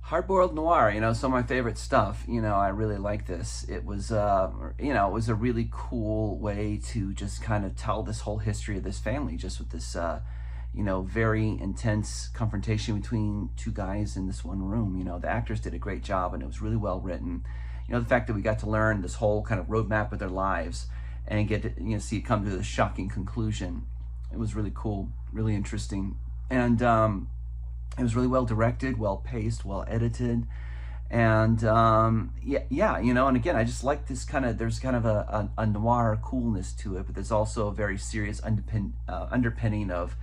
Hard-boiled noir, some of my favorite stuff. I really like this. It was, it was a really cool way to just kind of tell this whole history of this family, just with this, very intense confrontation between two guys in this one room. The actors did a great job, and it was really well written. The fact that we got to learn this whole kind of roadmap of their lives and get to, see it come to the shocking conclusion. It was really cool, really interesting, and it was really well directed, well paced, well edited, and yeah, and again, I just like this kind of. There's kind of a noir coolness to it, but there's also a very serious underpinning of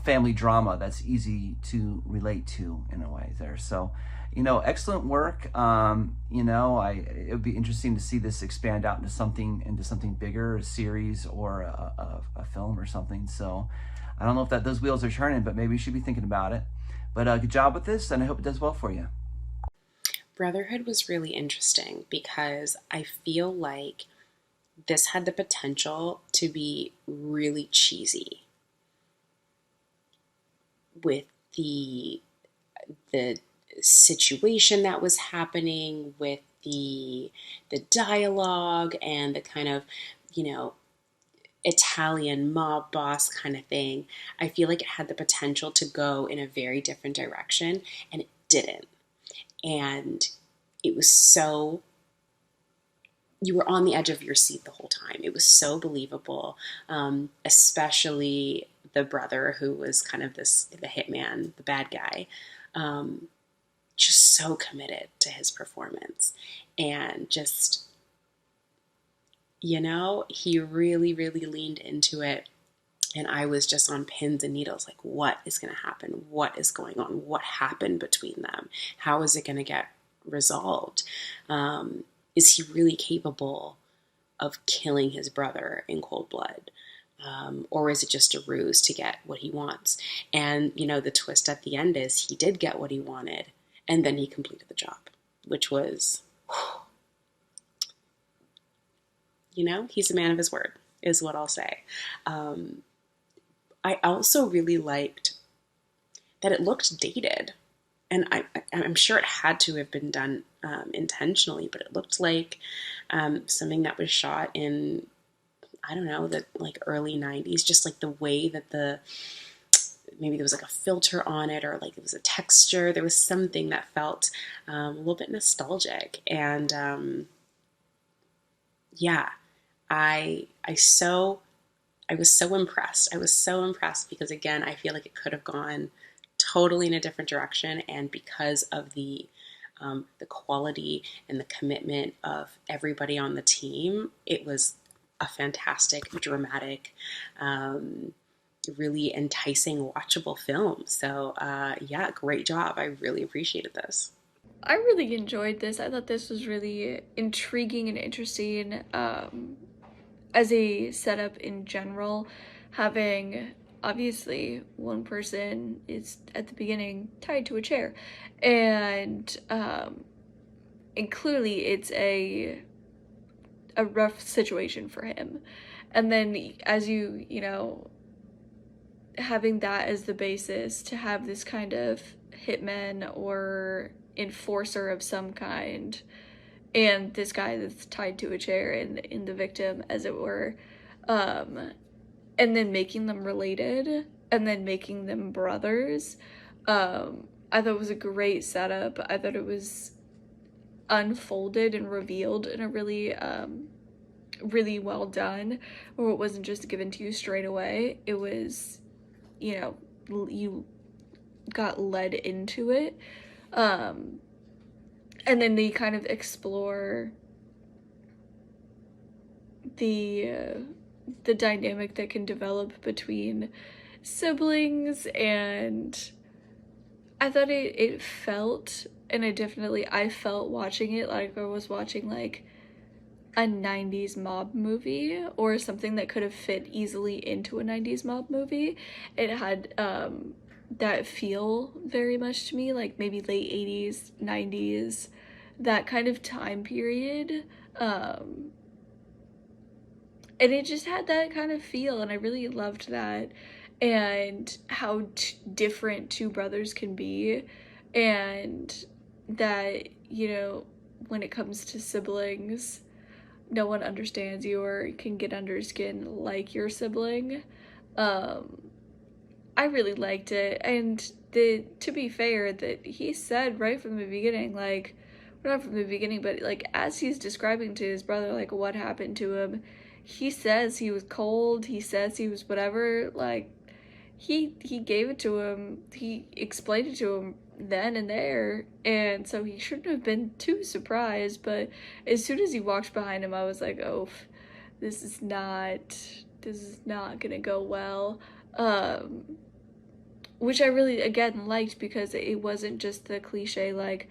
family drama that's easy to relate to in a way there. So, excellent work. It would be interesting to see this expand out into something bigger, a series or a film or something. So, I don't know if those wheels are turning, but maybe you should be thinking about it. But good job with this, and I hope it does well for you. Brotherhood was really interesting because I feel like this had the potential to be really cheesy with the situation that was happening, with the dialogue and the kind of, you know, Italian mob boss kind of thing. I feel like it had the potential to go in a very different direction, and it didn't. And it was so, you were on the edge of your seat the whole time. It was so believable, especially the brother who was kind of the hitman, the bad guy, just so committed to his performance. And just, he really, really leaned into it. And I was just on pins and needles, like, what is going to happen? What is going on? What happened between them? How is it going to get resolved? Is he really capable of killing his brother in cold blood? Or is it just a ruse to get what he wants? And, the twist at the end is he did get what he wanted, and then he completed the job, which was, he's a man of his word, is what I'll say. I also really liked that it looked dated. And I'm sure it had to have been done intentionally, but it looked like something that was shot in, I don't know, the like early 90s, just like the way that maybe there was like a filter on it, or like it was a texture. There was something that felt a little bit nostalgic. And yeah, I was so impressed. I was so impressed because, again, I feel like it could have gone totally in a different direction, and because of the quality and the commitment of everybody on the team, it was a fantastic, dramatic, really enticing, watchable film. So yeah, great job. I really appreciated this. I really enjoyed this. I thought this was really intriguing and interesting, as a setup in general. Having, obviously, one person is at the beginning tied to a chair, and clearly it's a rough situation for him. And then as having that as the basis to have this kind of hitman or enforcer of some kind, and this guy that's tied to a chair in the victim, as it were, and then making them related, and then making them brothers. I thought it was a great setup. I thought it was unfolded and revealed in a really, really well done, where it wasn't just given to you straight away. It was, you got led into it. And then they kind of explore the dynamic that can develop between siblings, and I thought it felt, and I felt watching it like I was watching like a 90s mob movie, or something that could have fit easily into a 90s mob movie. It had that feel very much to me, like maybe late 80s, 90s, that kind of time period. And it just had that kind of feel, and I really loved that, and how different two brothers can be, and that, you know, when it comes to siblings, no one understands you or can get under your skin like your sibling. Um, I really liked it, and to be fair, that he said right from the beginning, like, well, not from the beginning, but like as he's describing to his brother like what happened to him, he says he was cold. He says he was whatever. Like he gave it to him. He explained it to him then and there, and so he shouldn't have been too surprised. But as soon as he walked behind him, I was like, oh, this is not gonna go well. Um, which I really again liked, because it wasn't just the cliche like,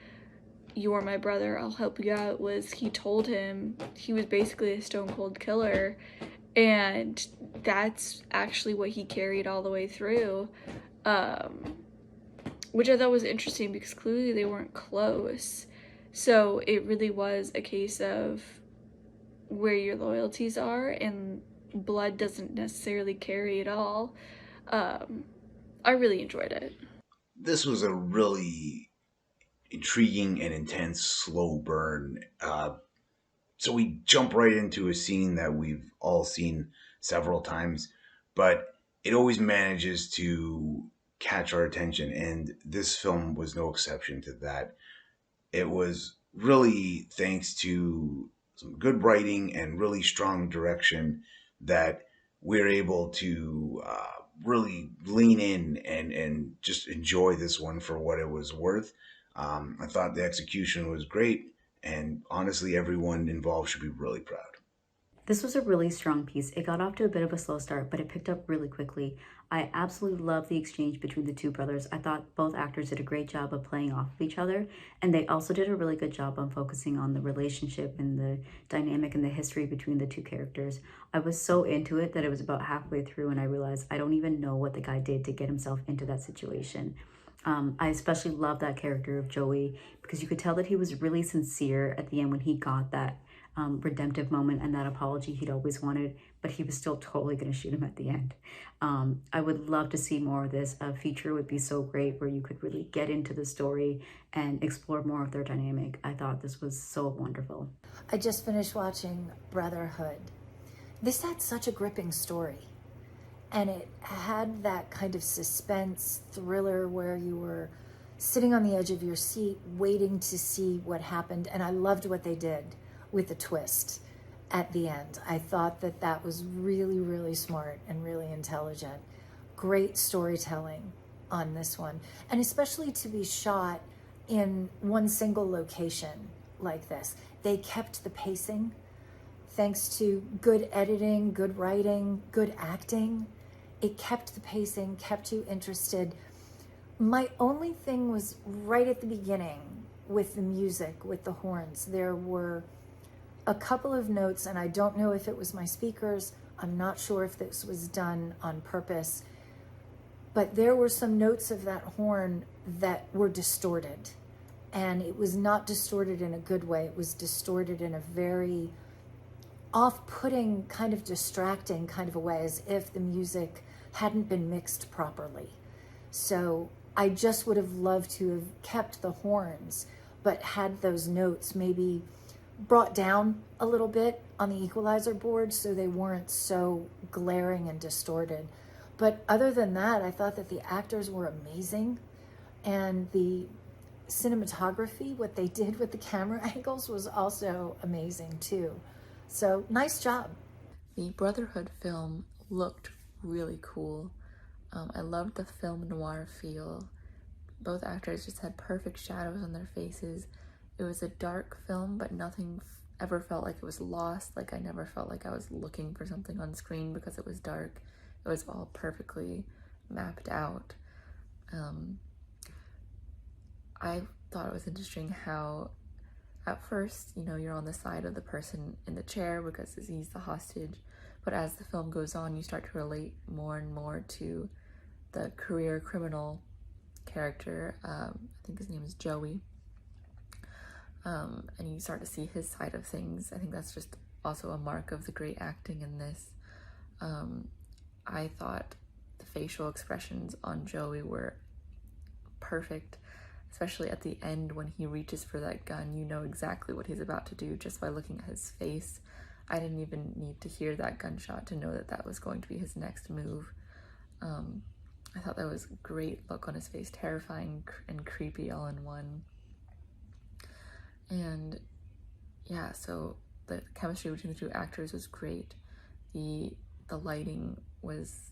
you're my brother, I'll help you out. Was he told him he was basically a stone cold killer, and that's actually what he carried all the way through, um, which I thought was interesting because clearly they weren't close. So it really was a case of where your loyalties are, and blood doesn't necessarily carry it all. Um, I really enjoyed it. This was a really intriguing and intense slow burn. So we jump right into a scene that we've all seen several times, but it always manages to catch our attention, and this film was no exception to that. It was really thanks to some good writing and really strong direction that we're able to really lean in and just enjoy this one for what it was worth. I thought the execution was great, and honestly, everyone involved should be really proud. This was a really strong piece. It got off to a bit of a slow start, but it picked up really quickly. I absolutely loved the exchange between the two brothers. I thought both actors did a great job of playing off of each other, and they also did a really good job on focusing on the relationship and the dynamic and the history between the two characters. I was so into it that it was about halfway through and I realized I don't even know what the guy did to get himself into that situation. I especially love that character of Joey because you could tell that he was really sincere at the end when he got that redemptive moment and that apology he'd always wanted, but he was still totally going to shoot him at the end. I would love to see more of this. A feature would be so great where you could really get into the story and explore more of their dynamic. I thought this was so wonderful. I just finished watching Brotherhood. This had such a gripping story, and it had that kind of suspense thriller where you were sitting on the edge of your seat waiting to see what happened, and I loved what they did with the twist at the end. I thought that that was really, really smart and really intelligent. Great storytelling on this one, and especially to be shot in one single location like this. They kept the pacing thanks to good editing, good writing, good acting. It kept the pacing, kept you interested. My only thing was right at the beginning with the music, with the horns. There were a couple of notes, and I don't know if it was my speakers. I'm not sure if this was done on purpose, but there were some notes of that horn that were distorted, and it was not distorted in a good way. It was distorted in a very off-putting, kind of distracting kind of a way, as if the music hadn't been mixed properly. So I just would have loved to have kept the horns, but had those notes maybe brought down a little bit on the equalizer board so they weren't so glaring and distorted. But other than that, I thought that the actors were amazing, and the cinematography, what they did with the camera angles, was also amazing too. So nice job. The Brotherhood film looked really cool. I loved the film noir feel. Both actors just had perfect shadows on their faces. It was a dark film, but nothing ever felt like it was lost. Like I never felt like I was looking for something on screen because it was dark. It was all perfectly mapped out. I thought it was interesting how at first, you know, you're on the side of the person in the chair because he's the hostage. But as the film goes on, you start to relate more and more to the career criminal character. I think his name is Joey. And you start to see his side of things. I think that's just also a mark of the great acting in this. I thought the facial expressions on Joey were perfect, especially at the end when he reaches for that gun. You know exactly what he's about to do just by looking at his face. I didn't even need to hear that gunshot to know that that was going to be his next move. I thought that was a great look on his face, terrifying and creepy all in one. And yeah, so the chemistry between the two actors was great. The lighting was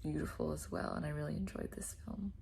beautiful as well, and I really enjoyed this film.